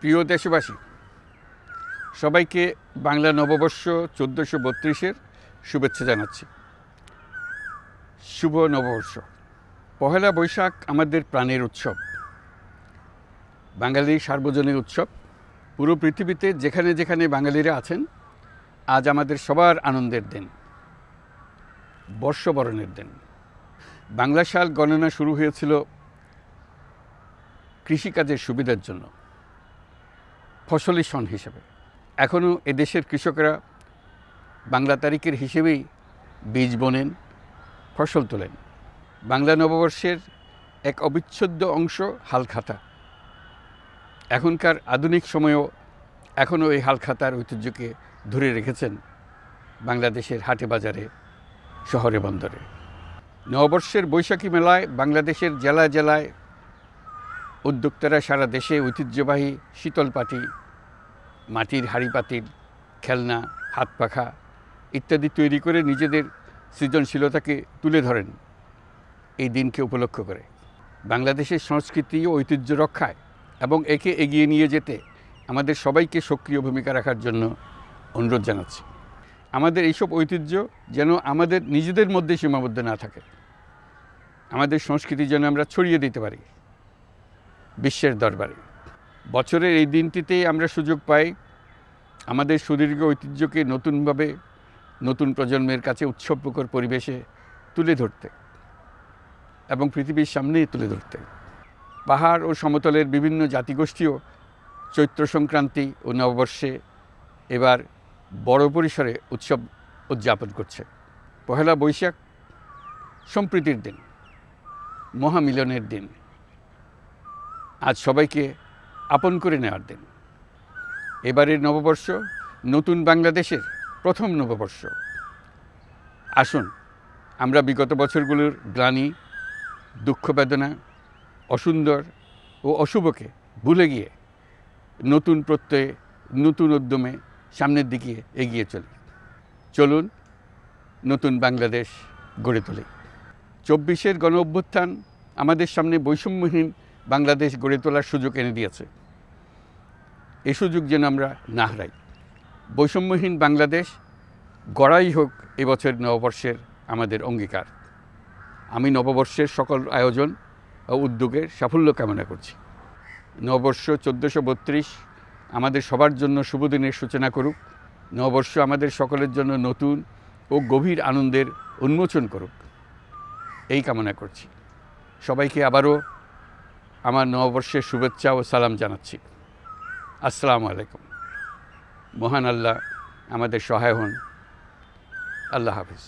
প্রিয় দেশবাসী, সবাইকে বাংলা নববর্ষ 1432-এর শুভেচ্ছা জানাচ্ছি। শুভ নববর্ষ। পহেলা বৈশাখ আমাদের প্রাণের উৎসব, বাঙালির সার্বজনীন উৎসব। পুরো পৃথিবীতে যেখানে যেখানে বাঙালিরা আছেন, আজ আমাদের সবার আনন্দের দিন, বর্ষবরণের দিন। বাংলা সাল গণনা শুরু হয়েছিল কৃষিকাজের সুবিধার জন্য, ফসলি সন হিসেবে। এখনও এদেশের কৃষকরা বাংলা তারিখের হিসেবেই বীজ বোনেন, ফসল তোলেন। বাংলা নববর্ষের এক অবিচ্ছেদ্য অংশ হালখাতা। এখনকার আধুনিক সময়েও এখনও এই হালখাতার ঐতিহ্যকে ধরে রেখেছেন বাংলাদেশের হাটে বাজারে, শহরে বন্দরে। নববর্ষের বৈশাখী মেলায় বাংলাদেশের জেলায় জেলায় উদ্যোক্তারা সারা দেশে ঐতিহ্যবাহী শীতল পাটি, মাটির হাঁড়ি পাতিল, খেলনা, হাত পাখা ইত্যাদি তৈরি করে নিজেদের সৃজনশীলতাকে তুলে ধরেন এই দিনকে উপলক্ষ করে। বাংলাদেশের সংস্কৃতি ও ঐতিহ্য রক্ষায় এবং একে এগিয়ে নিয়ে যেতে আমাদের সবাইকে সক্রিয় ভূমিকা রাখার জন্য অনুরোধ জানাচ্ছি। আমাদের এইসব ঐতিহ্য যেন আমাদের নিজেদের মধ্যে সীমাবদ্ধ না থাকে। আমাদের সংস্কৃতি যেন আমরা ছড়িয়ে দিতে পারি বিশ্বের দরবারে। বছরের এই দিনটিতে আমরা সুযোগ পাই আমাদের সুদীর্ঘ ঐতিহ্যকে নতুনভাবে নতুন প্রজন্মের কাছে উৎসবমুখর পরিবেশে তুলে ধরতে এবং পৃথিবীর সামনেই তুলে ধরতে। পাহাড় ও সমতলের বিভিন্ন জাতিগোষ্ঠীও চৈত্র সংক্রান্তি ও নববর্ষে এবার বড় পরিসরে উৎসব উদযাপন করছে। পহেলা বৈশাখ সম্প্রীতির দিন, মহামিলনের দিন, আজ সবাইকে আপন করে নেওয়ার দিন। এবারের নববর্ষ নতুন বাংলাদেশের প্রথম নববর্ষ। আসুন আমরা বিগত বছরগুলোর গ্লানি, দুঃখ, বেদনা, অসুন্দর ও অশুভকে ভুলে গিয়ে নতুন প্রত্যয়ে, নতুন উদ্যমে সামনের দিকে এগিয়ে চলি। চলুন নতুন বাংলাদেশ গড়ে তুলি। 24-এর গণ অভ্যুত্থান আমাদের সামনে বৈষম্যহীন বাংলাদেশ গড়ে তোলার সুযোগ এনে দিয়েছে। এই সুযোগ যেন আমরা না হারাই। বৈষম্যহীন বাংলাদেশ গড়াই হোক এবছর নববর্ষের আমাদের অঙ্গীকার। আমি নববর্ষের সকল আয়োজন ও উদ্যোগের সাফল্য কামনা করছি। নববর্ষ 1432 আমাদের সবার জন্য শুভদিনের সূচনা করুক। নববর্ষ আমাদের সকলের জন্য নতুন ও গভীর আনন্দের উন্মোচন করুক, এই কামনা করছি। সবাইকে আবারও আমার নববর্ষের শুভেচ্ছা ও সালাম জানাচ্ছি। আসসালামু আলাইকুম। মহান আল্লাহ আমাদের সহায় হন। আল্লাহ হাফিজ।